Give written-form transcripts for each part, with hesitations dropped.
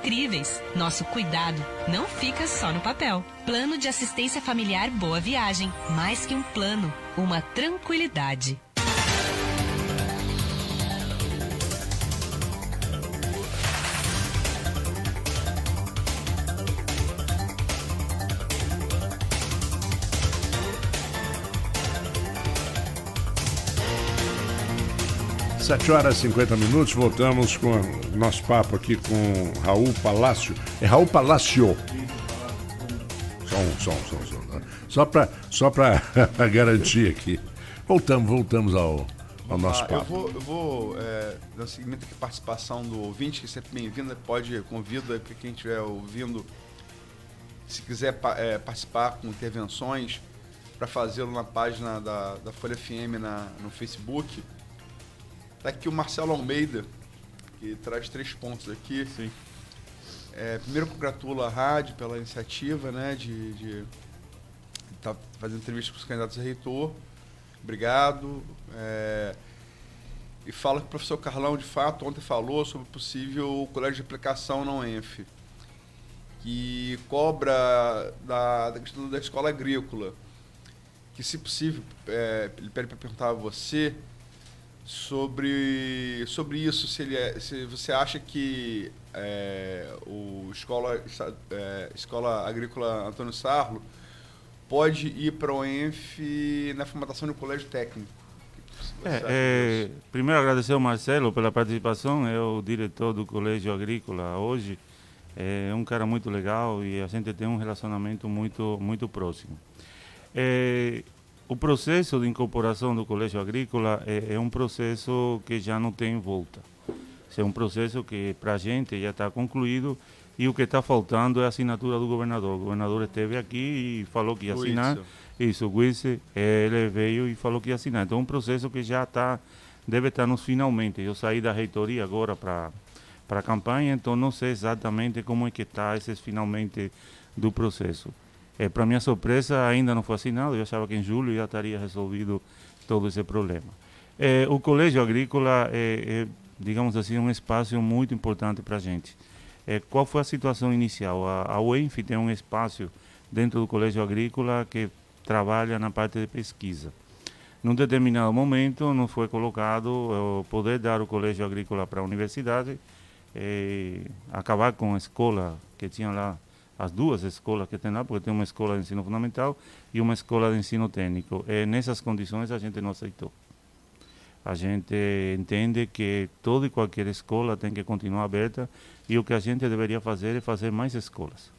incríveis. Nosso cuidado não fica só no papel. Plano de Assistência Familiar Boa Viagem. Mais que um plano, uma tranquilidade. Sete horas e 50 minutos, voltamos com o nosso papo aqui com Raul Palácio. É Raul Palácio. Só para garantir aqui. Voltamos ao nosso papo. Eu vou dar seguimento aqui à participação do ouvinte, que é sempre bem-vinda. Convido aí para quem estiver ouvindo, se quiser participar com intervenções, para fazê-lo na página da Folha FM no Facebook. Está aqui o Marcelo Almeida, que traz 3 pontos aqui. Sim. Primeiro, congratula a rádio pela iniciativa, né, de estar fazendo entrevista com os candidatos a reitor. Obrigado. E fala que o professor Carlão, de fato, ontem falou sobre o possível colégio de aplicação na UENF, que cobra da questão da escola agrícola, que, se possível, ele pede para perguntar a você sobre isso, se você acha que o Escola Agrícola Antônio Sarlo pode ir para o ENF na formatação de um colégio técnico. Primeiro, agradecer ao Marcelo pela participação, é o diretor do Colégio Agrícola hoje, é um cara muito legal e a gente tem um relacionamento muito, muito próximo. O processo de incorporação do Colégio Agrícola é um processo que já não tem volta. É um processo que, para a gente, já está concluído e o que está faltando é a assinatura do governador. O governador esteve aqui e falou que ia assinar. Isso, o Guice, ele veio e falou que ia assinar. Então, é um processo que já deve estar nos finalmente. Eu saí da reitoria agora para a campanha, então não sei exatamente como é que está esses finalmente do processo. Para minha surpresa, ainda não foi assinado. Eu achava que em julho já estaria resolvido todo esse problema. O Colégio Agrícola digamos assim, um espaço muito importante para a gente. Qual foi a situação inicial? A UENF tem um espaço dentro do Colégio Agrícola que trabalha na parte de pesquisa. Num determinado momento, não foi colocado poder dar o Colégio Agrícola para a universidade, acabar com a escola que tinha lá, as 2 escolas que tem lá, porque tem uma escola de ensino fundamental e uma escola de ensino técnico. Nessas condições a gente não aceitou. A gente entende que toda e qualquer escola tem que continuar aberta e o que a gente deveria fazer é fazer mais escolas.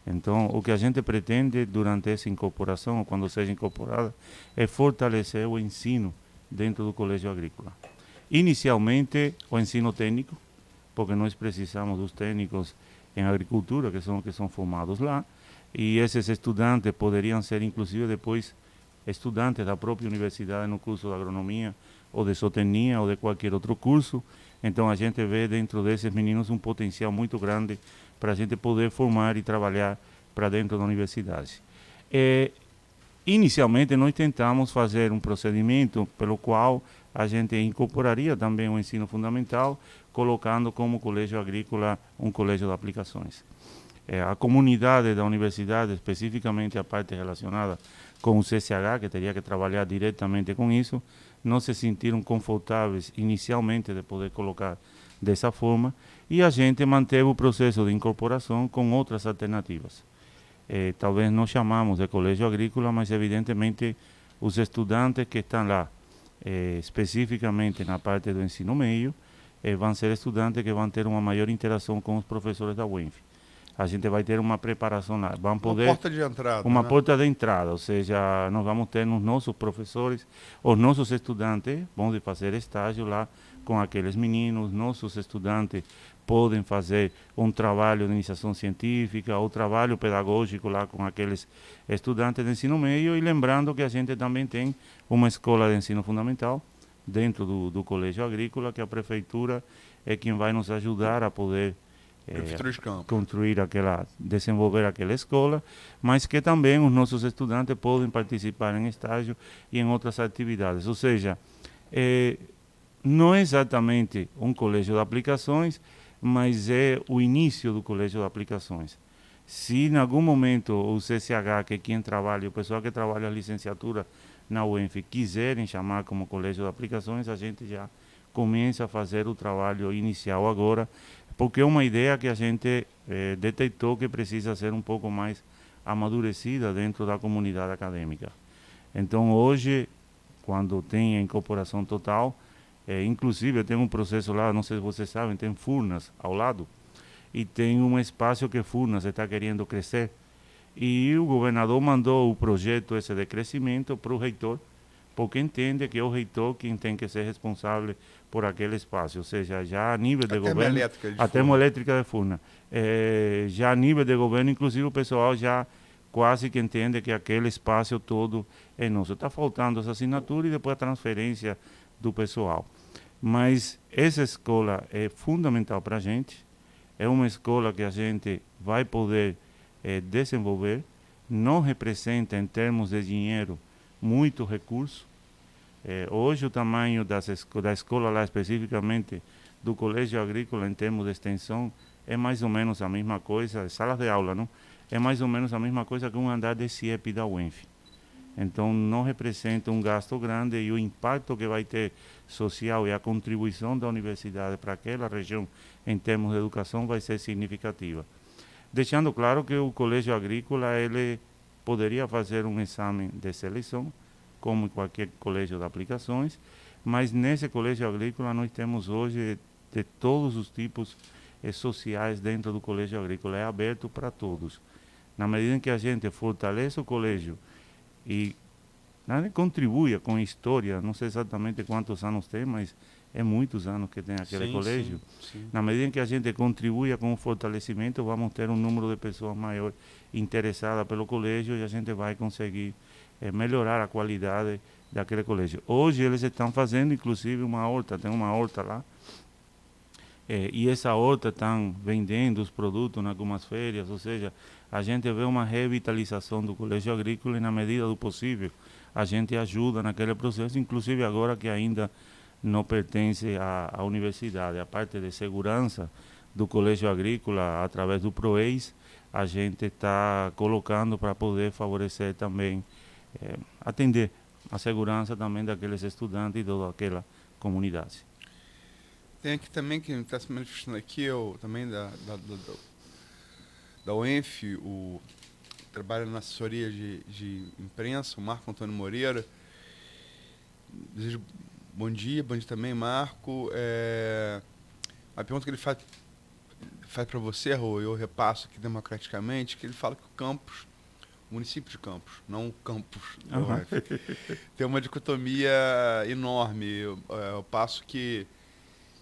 Então, o que a gente pretende durante essa incorporação, ou quando seja incorporada, é fortalecer o ensino dentro do Colégio Agrícola. Inicialmente, o ensino técnico, porque nós precisamos dos técnicos em agricultura, que são formados lá, e esses estudantes poderiam ser, inclusive, depois estudantes da própria universidade no curso de agronomia, ou de zootecnia, ou de qualquer outro curso. Então, a gente vê dentro desses meninos um potencial muito grande para a gente poder formar e trabalhar para dentro da universidade. Inicialmente, nós tentamos fazer um procedimento pelo qual a gente incorporaria também o ensino fundamental, colocando como colégio agrícola um colégio de aplicações. A comunidade da universidade, especificamente a parte relacionada com o CCH, que teria que trabalhar diretamente com isso, não se sentiram confortáveis inicialmente de poder colocar dessa forma, e a gente manteve o processo de incorporação com outras alternativas. Talvez não chamamos de colégio agrícola, mas evidentemente os estudantes que estão lá, especificamente na parte do ensino médio, vão ser estudantes que vão ter uma maior interação com os professores da UENF. A gente vai ter uma preparação lá. Vamos poder, uma porta de entrada. Uma porta de entrada, ou seja, nós vamos ter nos nossos professores, os nossos estudantes vão fazer estágio lá com aqueles meninos, nossos estudantes podem fazer um trabalho de iniciação científica ou trabalho pedagógico lá com aqueles estudantes de ensino médio, e lembrando que a gente também tem uma escola de ensino fundamental dentro do Colégio Agrícola, que a prefeitura é quem vai nos ajudar a poder desenvolver aquela escola, mas que também os nossos estudantes podem participar em estágio e em outras atividades. Ou seja, não é exatamente um colégio de aplicações, mas é o início do colégio de aplicações. Se em algum momento o CCH, que é quem trabalha, o pessoal que trabalha a licenciatura na UENF, quiserem chamar como colégio de aplicações, a gente já começa a fazer o trabalho inicial agora, porque é uma ideia que a gente detectou que precisa ser um pouco mais amadurecida dentro da comunidade acadêmica. Então, hoje, quando tem a incorporação total, inclusive tem um processo lá, não sei se vocês sabem, tem Furnas ao lado, e tem um espaço que Furnas está querendo crescer. E o governador mandou o projeto esse de crescimento para o reitor, porque entende que é o reitor quem tem que ser responsável por aquele espaço. Ou seja, já a nível de governo... A termoelétrica de Furnas. Já a nível de governo, inclusive, o pessoal já quase que entende que aquele espaço todo é nosso. Está faltando essa assinatura e depois a transferência do pessoal. Mas essa escola é fundamental para a gente. É uma escola que a gente vai poder desenvolver, não representa em termos de dinheiro muito recurso. Hoje o tamanho da escola lá especificamente do colégio agrícola em termos de extensão é mais ou menos a mesma coisa, salas de aula, não? É mais ou menos a mesma coisa que um andar de CIEP da UENF. Então não representa um gasto grande e o impacto que vai ter social e a contribuição da universidade para aquela região em termos de educação vai ser significativa. Deixando claro que o colégio agrícola ele poderia fazer um exame de seleção, como em qualquer colégio de aplicações, mas nesse colégio agrícola nós temos hoje de todos os tipos sociais dentro do colégio agrícola, é aberto para todos. Na medida em que a gente fortalece o colégio e contribui com a história, não sei exatamente quantos anos tem, mas é muitos anos que tem aquele colégio. Sim. Na medida em que a gente contribui com o fortalecimento, vamos ter um número de pessoas maior interessadas pelo colégio e a gente vai conseguir melhorar a qualidade daquele colégio. Hoje eles estão fazendo, inclusive, uma horta, tem uma horta lá, e essa horta estão vendendo os produtos em algumas feiras, ou seja, a gente vê uma revitalização do colégio agrícola e, na medida do possível, a gente ajuda naquele processo, inclusive agora que ainda não pertence à universidade. A parte de segurança do colégio agrícola, através do PROEIS, a gente está colocando para poder favorecer também, atender a segurança também daqueles estudantes e de toda aquela comunidade. Tem aqui também, que está se manifestando aqui, também da UENF, o trabalho na assessoria de imprensa, o Marco Antônio Moreira. Desejo bom dia também, Marco. A pergunta que ele faz para você, Rô, eu repasso aqui democraticamente, que ele fala que o município de Campos, não o campus da UENF, tem uma dicotomia enorme, ao passo que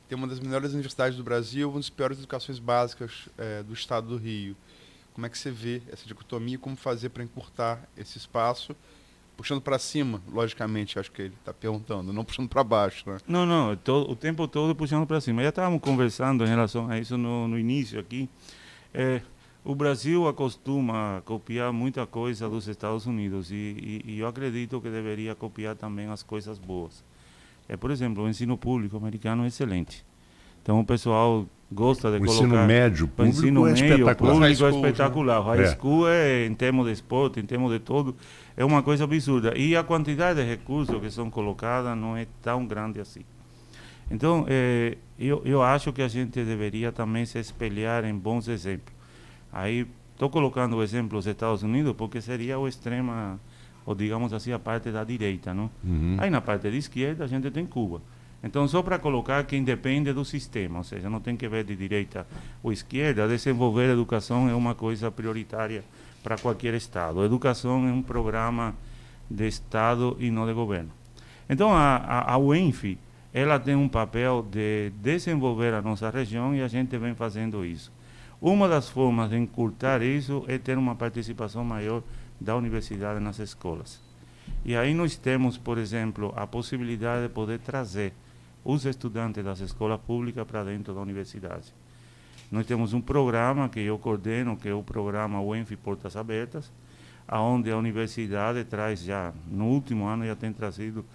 tem uma das melhores universidades do Brasil, uma das piores educações básicas do estado do Rio. Como é que você vê essa dicotomia e como fazer para encurtar esse espaço, puxando para cima, logicamente, acho que ele está perguntando, não puxando para baixo, né? Não, o tempo todo puxando para cima. Já estávamos conversando em relação a isso no início aqui. O Brasil acostuma copiar muita coisa dos Estados Unidos e eu acredito que deveria copiar também as coisas boas. Por exemplo, o ensino público americano é excelente. Então o pessoal gosta de colocar... O ensino médio público é espetacular. Público é espetacular. O high school em termos de esporte, em termos de tudo, é uma coisa absurda. E a quantidade de recursos que são colocados não é tão grande assim. Então, eu acho que a gente deveria também se espelhar em bons exemplos. Aí, estou colocando o exemplo dos Estados Unidos porque seria o extrema, ou digamos assim, a parte da direita, não? Uhum. Aí, na parte de esquerda, a gente tem Cuba. Então, só para colocar quem depende do sistema, ou seja, não tem que ver de direita ou esquerda, desenvolver a educação é uma coisa prioritária para qualquer Estado. A educação é um programa de Estado e não de governo. Então, a UENF, ela tem um papel de desenvolver a nossa região e a gente vem fazendo isso. Uma das formas de encurtar isso é ter uma participação maior da universidade nas escolas. E aí nós temos, por exemplo, a possibilidade de poder trazer os estudantes das escolas públicas para dentro da universidade. Nós temos um programa que eu coordeno, que é o programa UENF Portas Abertas, onde a universidade traz já, no último ano já tem trazido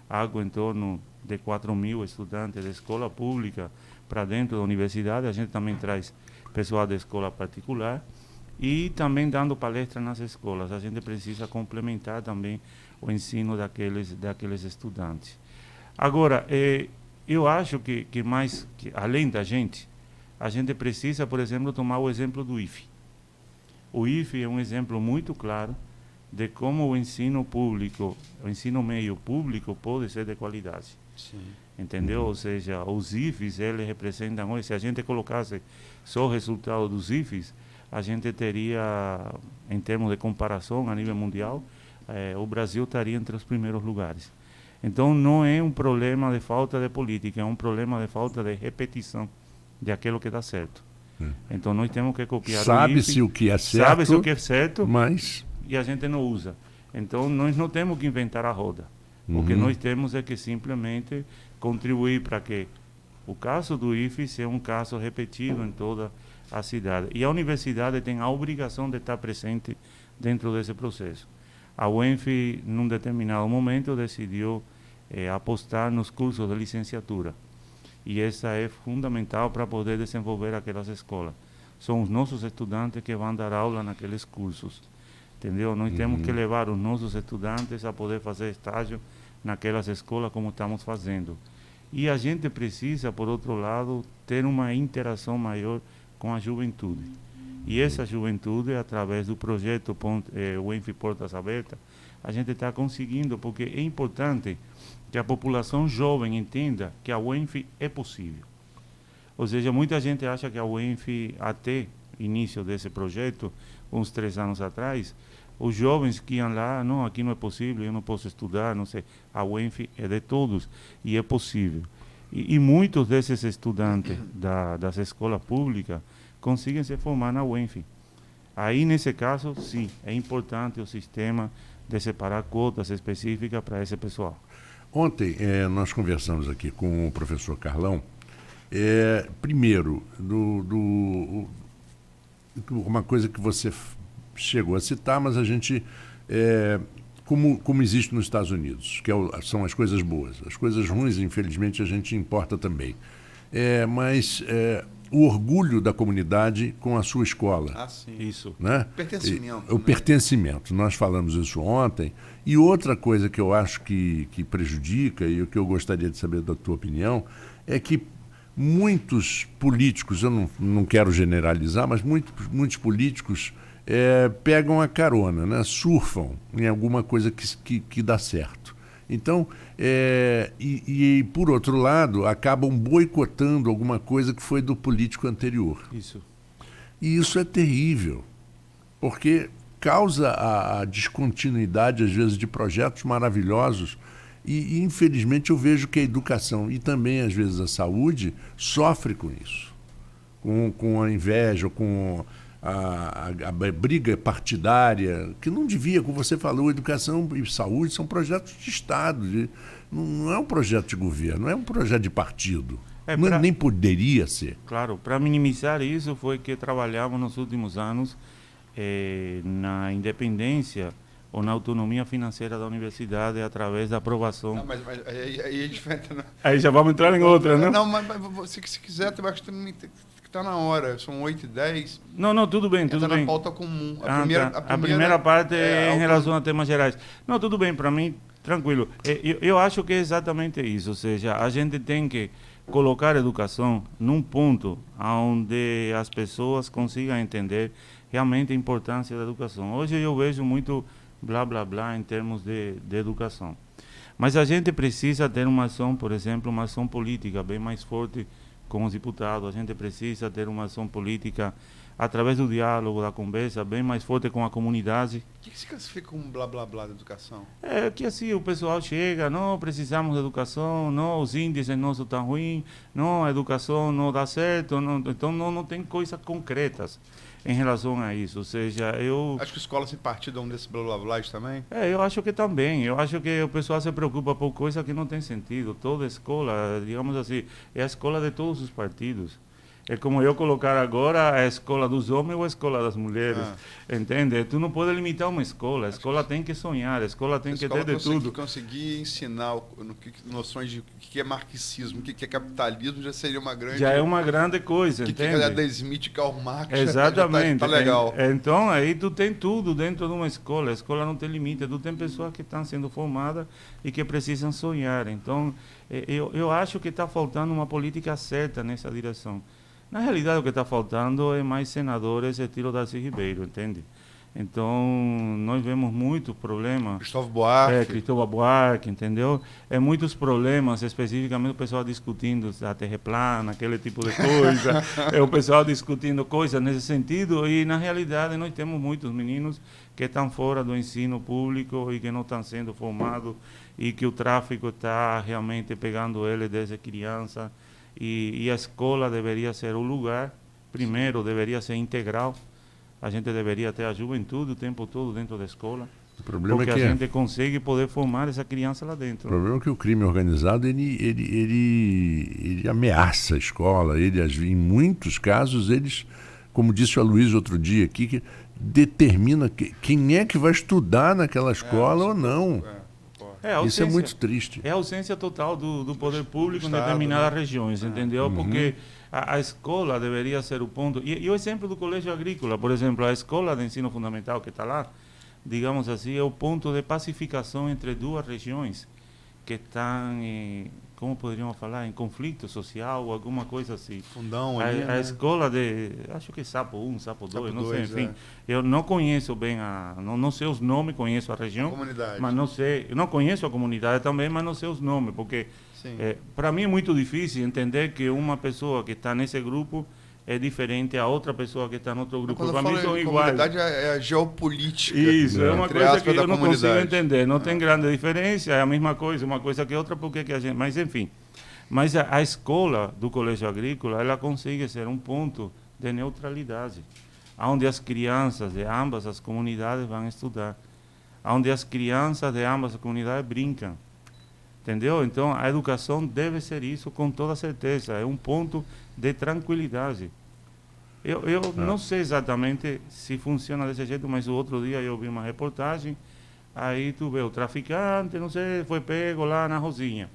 algo em torno de 4.000 estudantes de escola pública para dentro da universidade, a gente também traz pessoal da escola particular e também dando palestra nas escolas. A gente precisa complementar também o ensino daqueles estudantes. Agora, eu acho que além da gente, a gente precisa, por exemplo, tomar o exemplo do IFE. O IFE é um exemplo muito claro de como o ensino público, o ensino meio público pode ser de qualidade. Sim. Entendeu? Ou seja, os IFES, eles representam hoje, se a gente colocasse só o resultado dos IFES, a gente teria, em termos de comparação a nível mundial, o Brasil estaria entre os primeiros lugares. Então, não é um problema de falta de política, é um problema de falta de repetição de aquilo que dá certo. Então, nós temos que copiar Sabe-se o que é certo, sabe-se o que é certo, mas e a gente não usa. Então, nós não temos que inventar a roda. O que nós temos é que simplesmente contribuir para que o caso do IFE seja um caso repetido em toda a cidade. E a universidade tem a obrigação de estar presente dentro desse processo. A UENF, num determinado momento, decidiu apostar nos cursos de licenciatura. E essa é fundamental para poder desenvolver aquelas escolas. São os nossos estudantes que vão dar aula naqueles cursos. Entendeu? Nós temos que levar os nossos estudantes a poder fazer estágio naquelas escolas como estamos fazendo. E a gente precisa, por outro lado, ter uma interação maior com a juventude. E essa juventude, através do projeto UENF Portas Abertas, a gente está conseguindo, porque é importante que a população jovem entenda que a UENF é possível. Ou seja, muita gente acha que a UENF, até início desse projeto, uns 3 anos atrás, os jovens que iam lá, não, aqui não é possível, eu não posso estudar, não sei. A UENF é de todos e é possível. E muitos desses estudantes das escolas públicas conseguem se formar na UENF. Aí, nesse caso, sim, é importante o sistema de separar cotas específicas para esse pessoal. Ontem nós conversamos aqui com o professor Carlão, primeiro, uma coisa que você chegou a citar, mas a gente, como existe nos Estados Unidos, que são as coisas boas. As coisas ruins, infelizmente, a gente importa também. Mas o orgulho da comunidade com a sua escola. Ah, sim. Isso. Né? Pertencimento. O pertencimento. Nós falamos isso ontem. E outra coisa que eu acho que prejudica, e o que eu gostaria de saber da tua opinião, é que muitos políticos, eu não quero generalizar, mas muitos políticos pegam a carona, né? Surfam em alguma coisa que dá certo. Então, por outro lado, acabam boicotando alguma coisa que foi do político anterior. Isso. E isso é terrível, porque causa a descontinuidade, às vezes, de projetos maravilhosos. E, infelizmente, eu vejo que a educação e também, às vezes, a saúde sofre com isso. Com a inveja, com a briga partidária, que não devia, como você falou, educação e saúde são projetos de Estado, não é um projeto de governo, não é um projeto de partido. Nem poderia ser. Claro, para minimizar isso foi que trabalhamos nos últimos anos na independência ou na autonomia financeira da universidade através da aprovação. Não, mas aí é diferente. Né? Aí já vamos entrar em outra, né? Não, mas se quiser, eu acho que está na hora. São 8h10. Não, tudo bem, tudo bem. Na pauta comum. A primeira parte é em relação a temas gerais. Não, tudo bem, para mim, tranquilo. Eu acho que é exatamente isso. Ou seja, a gente tem que colocar a educação num ponto onde as pessoas consigam entender realmente a importância da educação. Hoje eu vejo muito blá, blá, blá em termos de educação. Mas a gente precisa ter uma ação, por exemplo, uma ação política bem mais forte com os deputados. A gente precisa ter uma ação política através do diálogo, da conversa, bem mais forte com a comunidade. O que se classifica como blá, blá, blá da educação? É que assim o pessoal chega, não, precisamos de educação, não, os índices nossos estão ruins, não, a educação não dá certo, não, então não tem coisas concretas em relação a isso. Ou seja, acho que escolas sem partido é um desses blá, blá, blá também? Eu acho que também. Eu acho que o pessoal se preocupa por coisa que não tem sentido. Toda escola, digamos assim, é a escola de todos os partidos. É como eu colocar agora a escola dos homens ou a escola das mulheres, entende? Tu não pode limitar uma escola, a escola tem que sonhar, a escola tem que ter de tudo. Conseguir ensinar noções de o que é marxismo, o que é capitalismo, já seria uma grande... Já é uma grande coisa, entende? O que é Adam Smith, Karl Marx, exatamente. Já tá legal. Então, aí tu tem tudo dentro de uma escola, a escola não tem limite, tu tem pessoas que estão sendo formadas e que precisam sonhar. Então, eu acho que está faltando uma política certa nessa direção. Na realidade, o que está faltando é mais senadores estilo Darcy Ribeiro, entende? Então, nós vemos muitos problemas. Cristóvão Buarque. Cristóvão Buarque, entendeu? Muitos problemas, especificamente o pessoal discutindo a terra plana, aquele tipo de coisa. O pessoal discutindo coisas nesse sentido. E, na realidade, nós temos muitos meninos que estão fora do ensino público e que não estão sendo formados e que o tráfico está realmente pegando eles desde criança. E a escola deveria ser o lugar, primeiro, deveria ser integral. A gente deveria ter a juventude o tempo todo dentro da escola. O problema porque é que a gente consegue poder formar essa criança lá dentro. O problema é que o crime organizado, ele ameaça a escola. Em muitos casos, eles, como disse o Aloysio outro dia aqui, que determina quem é que vai estudar naquela escola ou não. Isso é muito triste. É a ausência total do poder público em determinadas regiões, entendeu? Porque a escola deveria ser o ponto... E o exemplo do colégio agrícola, por exemplo, a escola de ensino fundamental que está lá, digamos assim, é o ponto de pacificação entre duas regiões que estão, como poderíamos falar, em conflito social ou alguma coisa assim. Fundão ali, a escola de, acho que Sapo 1, Sapo 2, não sei, enfim. Eu não conheço bem, não sei os nomes, conheço a região, mas não sei, eu não conheço a comunidade também, mas não sei os nomes, porque para mim é muito difícil entender que uma pessoa que está nesse grupo é diferente a outra pessoa que está no outro grupo. Para mim são iguais. A comunidade é a geopolítica. Isso, é uma coisa que eu não consigo entender. Não tem grande diferença, é a mesma coisa, uma coisa que outra, porque que a gente... Mas, enfim. Mas a escola do colégio agrícola, ela consegue ser um ponto de neutralidade, onde as crianças de ambas as comunidades vão estudar, onde as crianças de ambas as comunidades brincam. Entendeu? Então, a educação deve ser isso com toda certeza. É um ponto de tranquilidade. Eu não sei exatamente se funciona desse jeito, mas o outro dia eu vi uma reportagem, aí tu vê o traficante, não sei, foi pego lá na Rosinha.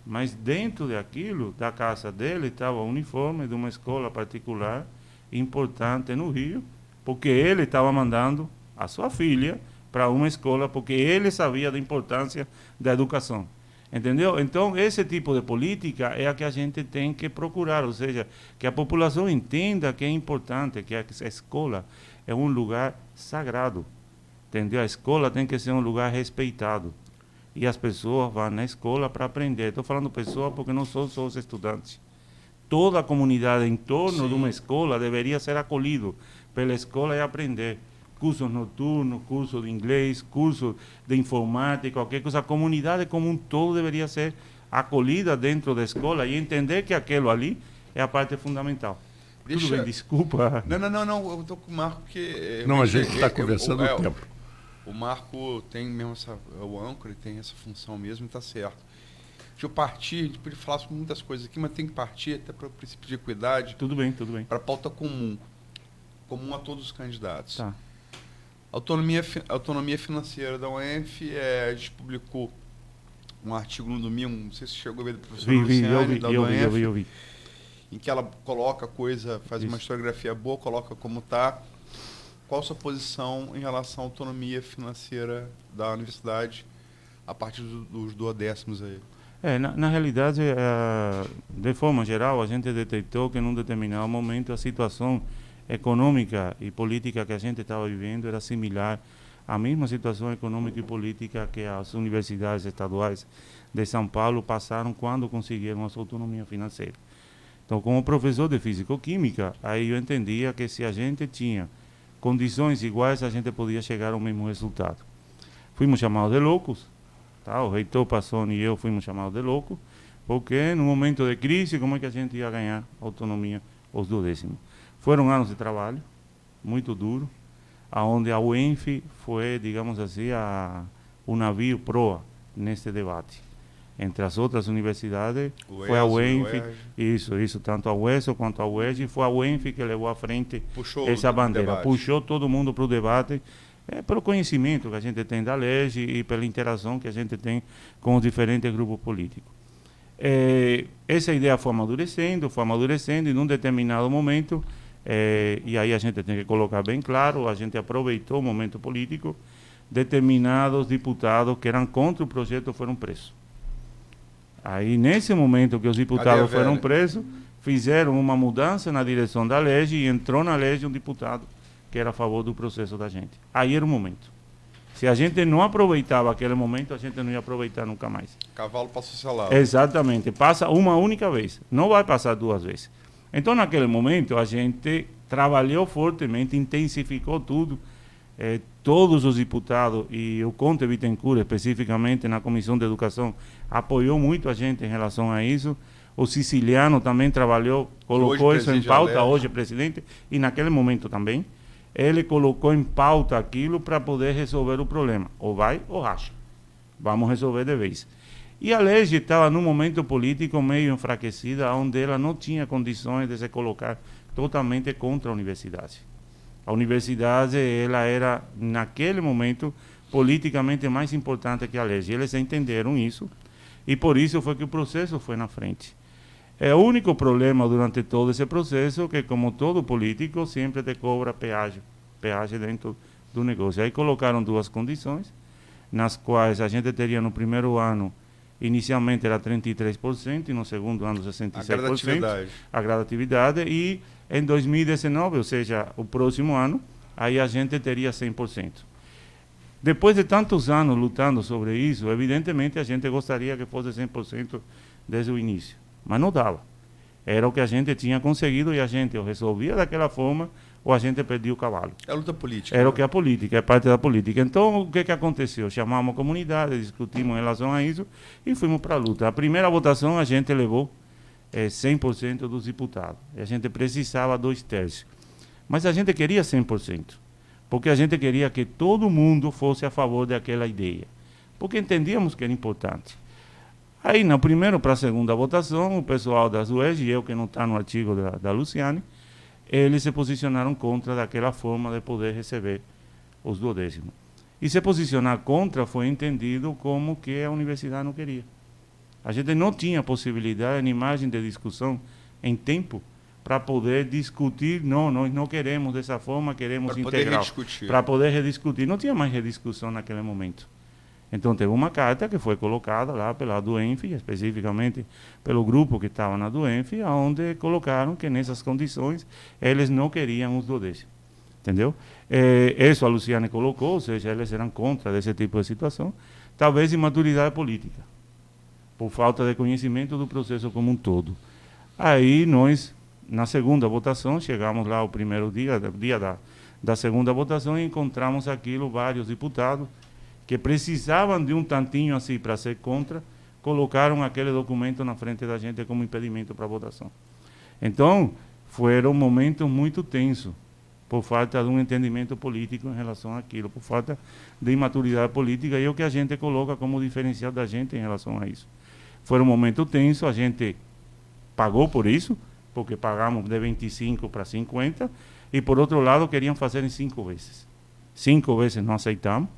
Mas dentro daquilo, da casa dele, estava o uniforme de uma escola particular importante no Rio, porque ele estava mandando a sua filha para uma escola, porque ele sabia da importância da educação. Entendeu? Então, esse tipo de política é a que a gente tem que procurar, ou seja, que a população entenda que é importante, que a escola é um lugar sagrado. Entendeu? A escola tem que ser um lugar respeitado. E as pessoas vão na escola para aprender. Estou falando pessoas porque não são só os estudantes. Toda a comunidade em torno de uma escola deveria ser acolhido pela escola e aprender. Cursos noturnos, curso de inglês, curso de informática, qualquer coisa. A comunidade como um todo deveria ser acolhida dentro da escola e entender que aquilo ali é a parte fundamental. Tudo bem, desculpa. Não, eu estou com o Marco que... Não, a gente está conversando o tempo. O Marco tem mesmo o âncora, ele tem essa função mesmo e está certo. Deixa eu partir, a gente pode falar sobre muitas coisas aqui, mas tem que partir até para o princípio de equidade. Tudo bem. Para a pauta comum a todos os candidatos. Tá. Autonomia financeira da UENF, a gente publicou um artigo no domingo, não sei se chegou a ver do professor Luciane, da UENF, eu vi. em que ela coloca a coisa, faz uma historiografia boa, coloca como está. Qual a sua posição em relação à autonomia financeira da universidade a partir dos duodécimos aí? Na realidade, de forma geral, a gente detectou que num determinado momento a situação econômica e política que a gente estava vivendo era similar à mesma situação econômica e política que as universidades estaduais de São Paulo passaram quando conseguiram a sua autonomia financeira. Então, como professor de físico-química, aí eu entendia que se a gente tinha condições iguais, a gente podia chegar ao mesmo resultado. Fomos chamados de loucos, tá? O reitor Passoni e eu fomos chamados de loucos, porque no momento de crise, como é que a gente ia ganhar autonomia aos duodécimos? Foram anos de trabalho, muito duro, onde a UENF foi, digamos assim, o navio proa nesse debate. entre as outras universidades, O foi a ESO, UENF, isso, tanto a UESO quanto a UERJ, foi a UENF que levou à frente Puxou essa o bandeira, debate. puxou todo mundo para o debate, pelo conhecimento que a gente tem da LERJ e pela interação que a gente tem com os diferentes grupos políticos. Essa ideia foi amadurecendo, e num determinado momento, e aí a gente tem que colocar bem claro, a gente aproveitou o momento político, determinados deputados que eram contra o projeto foram presos. Aí, nesse momento que os deputados foram presos, fizeram uma mudança na direção da LERJ e entrou na LERJ um deputado que era a favor do processo da gente. Aí era o momento. Se a gente não aproveitava aquele momento, a gente não ia aproveitar nunca mais. Cavalo passou selado. Exatamente. Passa uma única vez. Não vai passar duas vezes. Então, naquele momento, a gente trabalhou fortemente, intensificou tudo. Todos os deputados, e o Conte Bittencourt, especificamente na Comissão de Educação, apoiou muito a gente em relação a isso. O Siciliano também trabalhou, colocou isso em pauta, hoje é presidente, e naquele momento também. Ele colocou em pauta aquilo para poder resolver o problema. Ou vai ou racha. Vamos resolver de vez. E a LERJ estava num momento político meio enfraquecida, onde ela não tinha condições de se colocar totalmente contra a universidade. A universidade, ela era, naquele momento, politicamente mais importante que a LERJ. Eles entenderam isso, e por isso foi que o processo foi na frente. O único problema durante todo esse processo que, como todo político, sempre te cobra peagem dentro do negócio. Aí colocaram duas condições, nas quais a gente teria no primeiro ano, inicialmente era 33%, e no segundo ano 67%. A gradatividade. E em 2019, ou seja, o próximo ano, aí a gente teria 100%. Depois de tantos anos lutando sobre isso, evidentemente a gente gostaria que fosse 100% desde o início. Mas não dava. Era o que a gente tinha conseguido e a gente ou resolvia daquela forma ou a gente perdia o cavalo. É a luta política. Era o que é a política, é parte da política. Então, o que aconteceu? Chamamos a comunidade, discutimos em relação a isso e fomos para a luta. A primeira votação a gente levou 100% dos deputados. A gente precisava 2/3. Mas a gente queria 100%, porque a gente queria que todo mundo fosse a favor daquela ideia, porque entendíamos que era importante. Aí, na primeira para a segunda votação, o pessoal das UERJ, eu que não está no artigo da Luciane, eles se posicionaram contra daquela forma de poder receber os 2/10. E se posicionar contra foi entendido como que a universidade não queria. A gente não tinha possibilidade, nem margem de discussão em tempo para poder discutir, não, nós não queremos dessa forma, queremos integral. Para poder rediscutir. Não tinha mais rediscussão naquele momento. Então, teve uma carta que foi colocada lá pela DUENF, especificamente pelo grupo que estava na DUENF, onde colocaram que nessas condições eles não queriam os 2/10. Entendeu? Isso a Luciane colocou, ou seja, eles eram contra desse tipo de situação, talvez imaturidade política, por falta de conhecimento do processo como um todo. Aí nós, na segunda votação, chegamos lá o primeiro dia da segunda votação e encontramos aquilo, vários deputados, que precisavam de um tantinho assim para ser contra, colocaram aquele documento na frente da gente como impedimento para a votação. Então, foram momentos muito tensos, por falta de um entendimento político em relação àquilo, por falta de imaturidade política, e é o que a gente coloca como diferencial da gente em relação a isso. Foi um momento tenso, a gente pagou por isso, porque pagamos de 25 para 50, e por outro lado queriam fazer em 5 vezes. 5 vezes não aceitamos.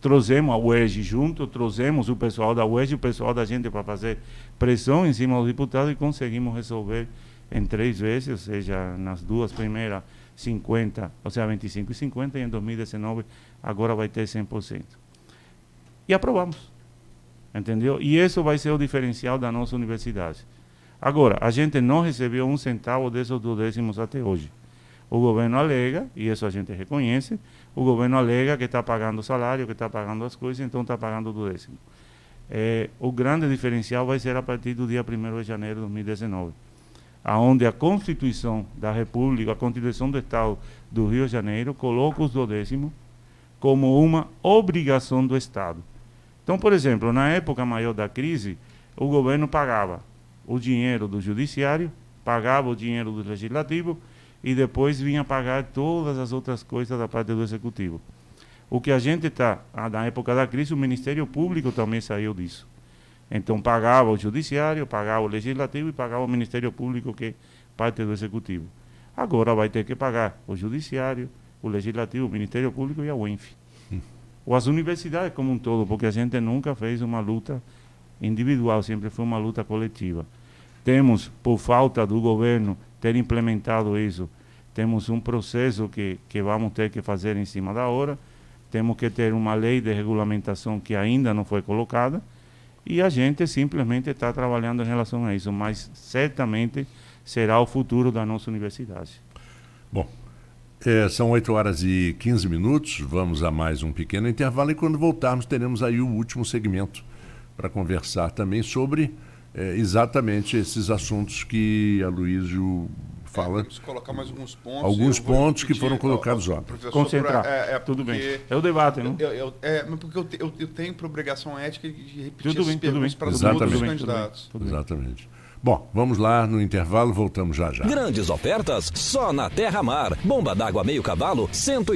Trouxemos a UERJ junto, trouxemos o pessoal da UERJ e o pessoal da gente para fazer pressão em cima dos deputados e conseguimos resolver em 3 vezes, ou seja, nas duas primeiras 50, ou seja, 25 e 50, e em 2019 agora vai ter 100%. E aprovamos, entendeu? E isso vai ser o diferencial da nossa universidade. Agora, a gente não recebeu 1 centavo desses 2/10 até hoje. O governo alega, e isso a gente reconhece, o governo alega que está pagando o salário, que está pagando as coisas, então está pagando o 2/10. O grande diferencial vai ser a partir do dia 1º de janeiro de 2019, onde a Constituição da República, a Constituição do Estado do Rio de Janeiro, coloca os 2/10 como uma obrigação do Estado. Então, por exemplo, na época maior da crise, o governo pagava o dinheiro do judiciário, pagava o dinheiro do legislativo, e depois vinha pagar todas as outras coisas da parte do executivo. O que a gente está, na época da crise, o Ministério Público também saiu disso. Então pagava o Judiciário, pagava o Legislativo e pagava o Ministério Público, que é parte do Executivo. Agora vai ter que pagar o Judiciário, o Legislativo, o Ministério Público e a UENF. Ou as universidades como um todo, porque a gente nunca fez uma luta individual, sempre foi uma luta coletiva. Temos, por falta do governo ter implementado isso, temos um processo que vamos ter que fazer em cima da hora, temos que ter uma lei de regulamentação que ainda não foi colocada, e a gente simplesmente está trabalhando em relação a isso, mas certamente será o futuro da nossa universidade. Bom, são 8h15, vamos a mais um pequeno intervalo e quando voltarmos teremos aí o último segmento para conversar também sobre exatamente esses assuntos que a Luísio fala. Vamos colocar mais alguns pontos. Alguns pontos que foram colocados ontem. Concentrar, tudo bem. É o debate, não? Porque eu tenho por obrigação ética de repetir tudo essas bem, perguntas para Exatamente. todos os candidatos. Tudo bem. Exatamente. Bom, vamos lá no intervalo, voltamos já já. Grandes ofertas só na Terra Mar. Bomba d'água meio cavalo, 180.